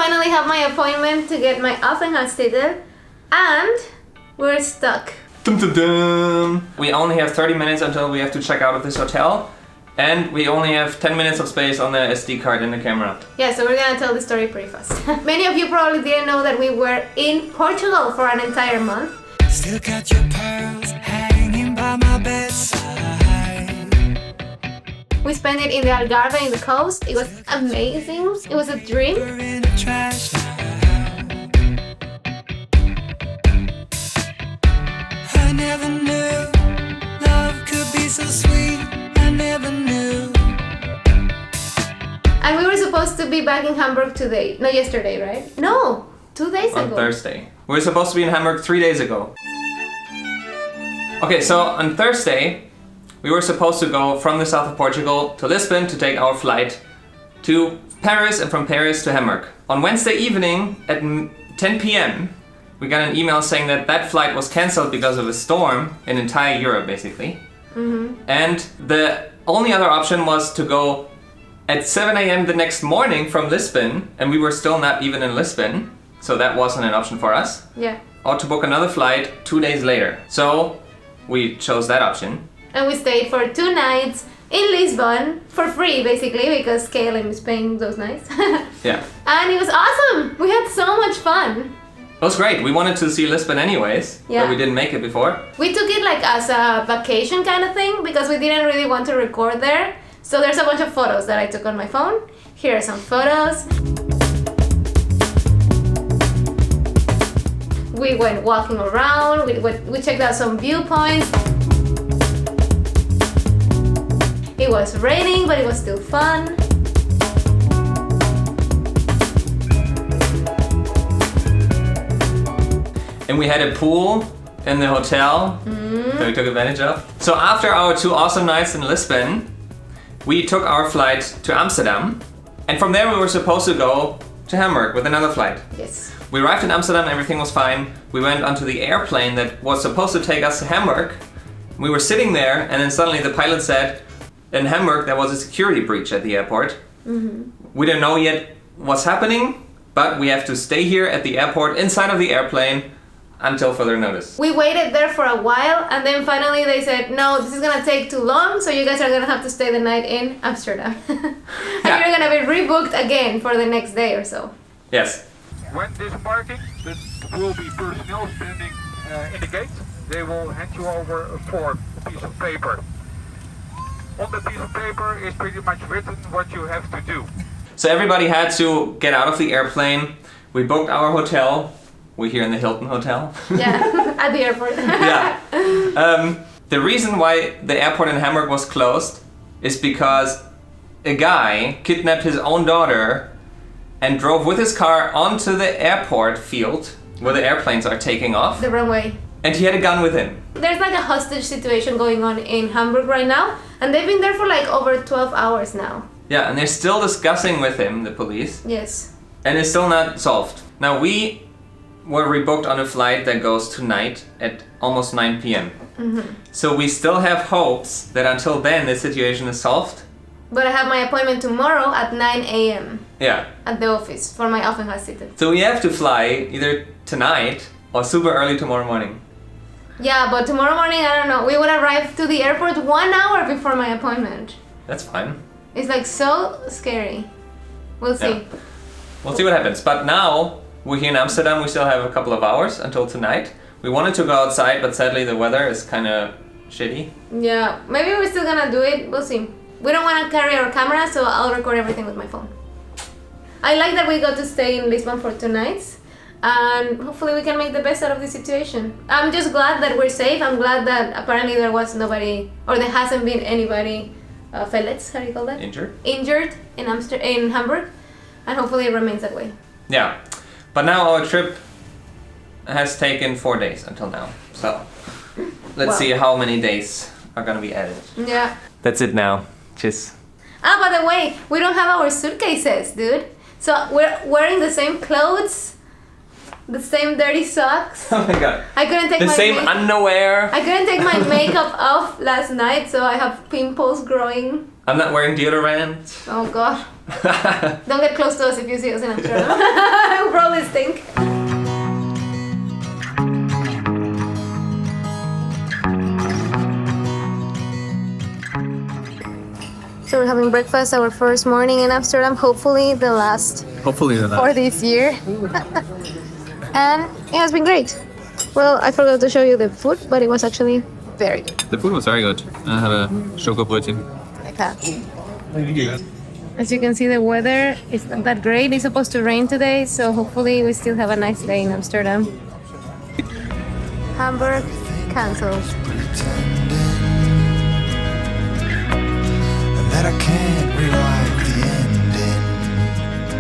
finally have my appointment to get my Aufenthaltstitel, and we're stuck. Dum, dum, dum. We only have 30 minutes until we have to check out of this hotel, and we only have 10 minutes of space on the SD card in the camera. Yeah, so we're gonna tell the story pretty fast. Many of you probably didn't know that we were in Portugal for an entire month. Still got your pearls hanging by my bedside. We spent it in the Algarve, in the coast. It was amazing. It was a dream. We're in the trash now. I never knew love could be so sweet. I never knew. And we were supposed to be back in Hamburg today. No, yesterday, right? No, 2 days ago. On Thursday. We were supposed to be in Hamburg 3 days ago. Okay, so on Thursday, we were supposed to go from the south of Portugal to Lisbon to take our flight to Paris, and from Paris to Hamburg. On Wednesday evening at 10 p.m. we got an email saying that that flight was cancelled because of a storm in entire Europe, basically. And the only other option was to go at 7 a.m. the next morning from Lisbon, and we were still not even in Lisbon, so that wasn't an option for us. Yeah. Or to book another flight 2 days later. So we chose that option. And we stayed for 2 nights in Lisbon for free, basically, because KLM is paying those nights. Yeah. And it was awesome. We had so much fun. It was great. We wanted to see Lisbon anyways, Yeah. but we didn't make it before. We took it like as a vacation kind of thing because we didn't really want to record there. So there's a bunch of photos that I took on my phone. Here are some photos. We went walking around. We checked out some viewpoints. It was raining, but it was still fun. And we had a pool in the hotel that we took advantage of. So after our 2 awesome nights in Lisbon, we took our flight to Amsterdam. And from there we were supposed to go to Hamburg with another flight. Yes. We arrived in Amsterdam, everything was fine. We went onto the airplane that was supposed to take us to Hamburg. We were sitting there, and then suddenly the pilot said, in Hamburg there was a security breach at the airport. We don't know yet what's happening, but we have to stay here at the airport inside of the airplane until further notice. We waited there for a while, and then finally they said, no, this is gonna take too long, so you guys are gonna have to stay the night in Amsterdam. And Yeah. you're gonna be rebooked again for the next day or so. Yes. When disembarking, there will be personnel standing in the gate. They will hand you over a form, a piece of paper. On the piece of paper is pretty much written what you have to do. So everybody had to get out of the airplane. We booked our hotel. We're here in the Hilton Hotel. Yeah, at the airport. Yeah. The reason why the airport in Hamburg was closed is because a guy kidnapped his own daughter and drove with his car onto the airport field where the airplanes are taking off, The runway. and he had a gun with him. There's like a hostage situation going on in Hamburg right now, and they've been there for like over 12 hours now. Yeah, and they're still discussing with him, the police, Yes. and it's still not solved. Now we were rebooked on a flight that goes tonight at almost 9 p.m. So we still have hopes that until then the situation is solved. But I have my appointment tomorrow at 9 a.m. Yeah. at the office for my Aufenthaltstitel. So we have to fly either tonight or super early tomorrow morning. Yeah, but tomorrow morning, I don't know. We would arrive to the airport 1 hour before my appointment. That's fine. It's like so scary. We'll see. Yeah. We'll see what happens. But now we're here in Amsterdam. We still have a couple of hours until tonight. We wanted to go outside, but sadly the weather is kind of shitty. Yeah, maybe we're still gonna do it. We'll see. We don't want to carry our camera, so I'll record everything with my phone. I like that we got to stay in Lisbon for 2 nights, and hopefully we can make the best out of the situation. I'm just glad that we're safe. I'm glad that apparently there was nobody, or there hasn't been anybody, fellets, how do you call that? Injured? Injured in Hamburg, and hopefully it remains that way. Yeah. But now our trip has taken 4 days until now. So let's Wow. see how many days are gonna be added. Yeah. That's it now. Cheers. Ah, by the way, we don't have our suitcases, dude. So we're wearing the same clothes, the same dirty socks. Oh my god. I couldn't take The my same underwear. I couldn't take my makeup off last night, so I have pimples growing. I'm not wearing deodorant. Oh god. Don't get close to us if you see us in Amsterdam. We'll probably stink. So we're having breakfast, our first morning in Amsterdam, hopefully the last Hopefully for this year. And it has been great. Well, I forgot to show you the food, but it was actually very good. The food was very good. I had a chocobrötchen. Like that. As you can see, the weather is not that great. It's supposed to rain today, so hopefully we still have a nice day in Amsterdam. Hamburg cancelled. That I can't rewrite the ending,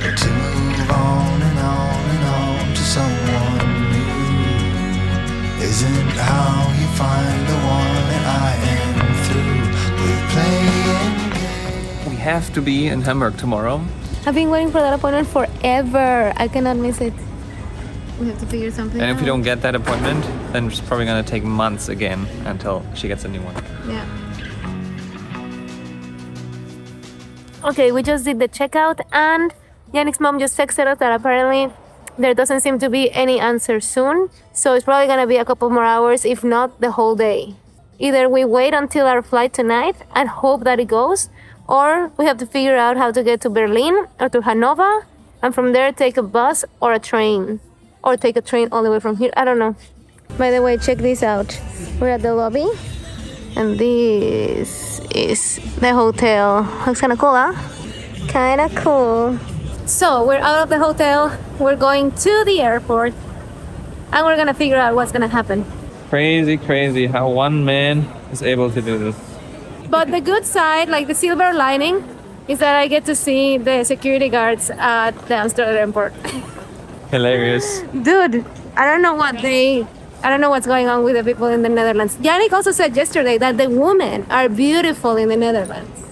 but to move on and on and on to someone new isn't how you find the one that I am through with playing. We have to be in Hamburg tomorrow. I've been waiting for that appointment forever. I cannot miss it. We have to figure something And out. if we don't get that appointment, then it's probably gonna take months again until she gets a new one. Yeah. Okay, we just did the checkout and Yannick's mom just texted us that apparently there doesn't seem to be any answer soon. So it's probably gonna be a couple more hours, if not the whole day. Either we wait until our flight tonight and hope that it goes, or we have to figure out how to get to Berlin or to Hanover and from there take a bus or a train. Or take a train all the way from here, I don't know. By the way, check this out. We're at the lobby. And this is the hotel. Looks kind of cool, huh? Kind of cool. So we're out of the hotel. We're going to the airport. And we're going to figure out what's going to happen. Crazy how one man is able to do this. But the good side, like the silver lining, is that I get to see the security guards at the Amsterdam airport. Hilarious. Dude, I don't know what's going on with the people in the Netherlands. Yannick also said yesterday that the women are beautiful in the Netherlands.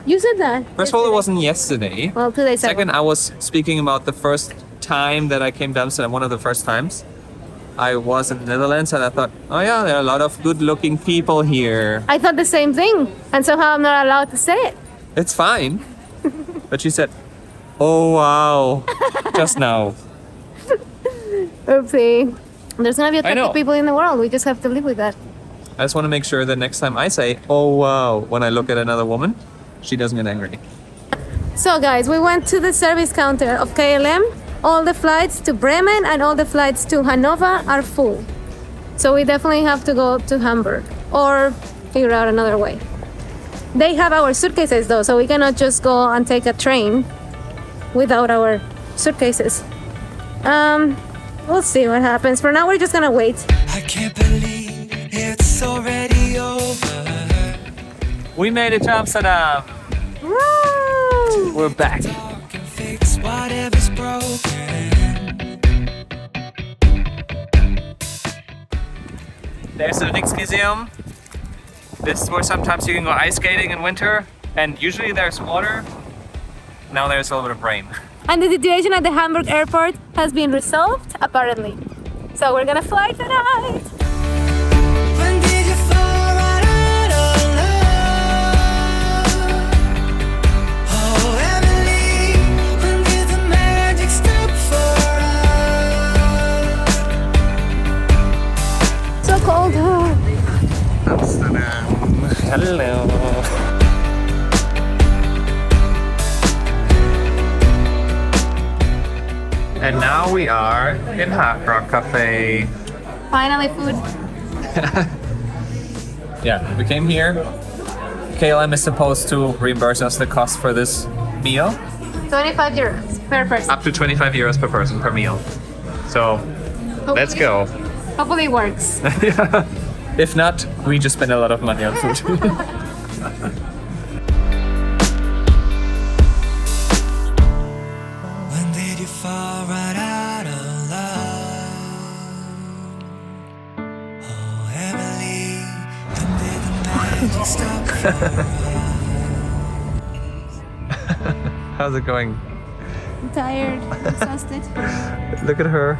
You said that. First of all, it wasn't yesterday. Well, 2 days Second, ago. I was speaking about the first time that I came to Amsterdam, one of the first times. I was in the Netherlands and I thought, oh yeah, there are a lot of good-looking people here. I thought the same thing, and somehow I'm not allowed to say it. It's fine. But she said, oh wow, just now. Oopsie. There's gonna be I know. attractive people in the world. We just have to live with that. I just want to make sure that next time I say, oh wow, when I look at another woman, she doesn't get angry. So guys, we went to the service counter of KLM. All the flights to Bremen and all the flights to Hanover are full. So we definitely have to go to Hamburg or figure out another way. They have our suitcases though, so we cannot just go and take a train without our suitcases. We'll see what happens. For now, we're just gonna wait. I can't believe it's already over. We made it to Amsterdam. Woo! We're back. Talk and fix whatever's broken. There's the Nix Museum. This is where sometimes you can go ice skating in winter, and usually there's water. Now there's a little bit of rain. And the situation at the Hamburg airport has been resolved, apparently. So we're gonna fly tonight. When did you fall right out of love? Oh, Emily, when did the magic stop for us? So cold. Amsterdam. Hello. And now we are in Hard Rock Cafe. Finally, food. Yeah, we came here. KLM is supposed to reimburse us the cost for this meal. 25 euros per person. Up to 25 euros per person per meal. So, let's go. Hopefully it works. If not, we just spend a lot of money on food. When did you fall right out of love? Oh, Emily, when did the magic stop for us? How's it going? I'm tired, exhausted, Look at her.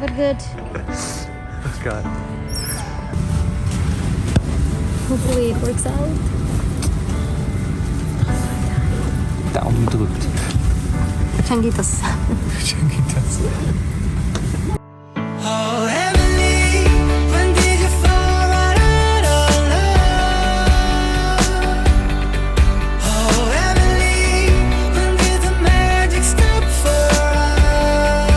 but good. Oh God. Hopefully it works out. Daumen drückt. Changuitos. Oh, Emily, when did you fall right out of love? Oh, Emily, when did the magic stop for us?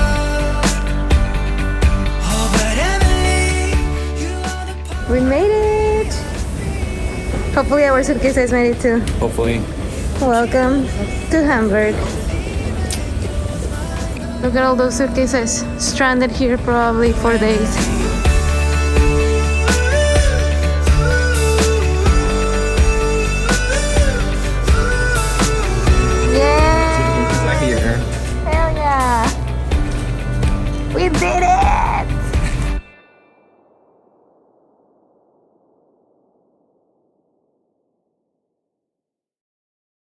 Oh, but Emily, you are the part. We made it! Hopefully our suitcases made it too. Hopefully. Welcome to Hamburg. Look at all those suitcases stranded here probably for days.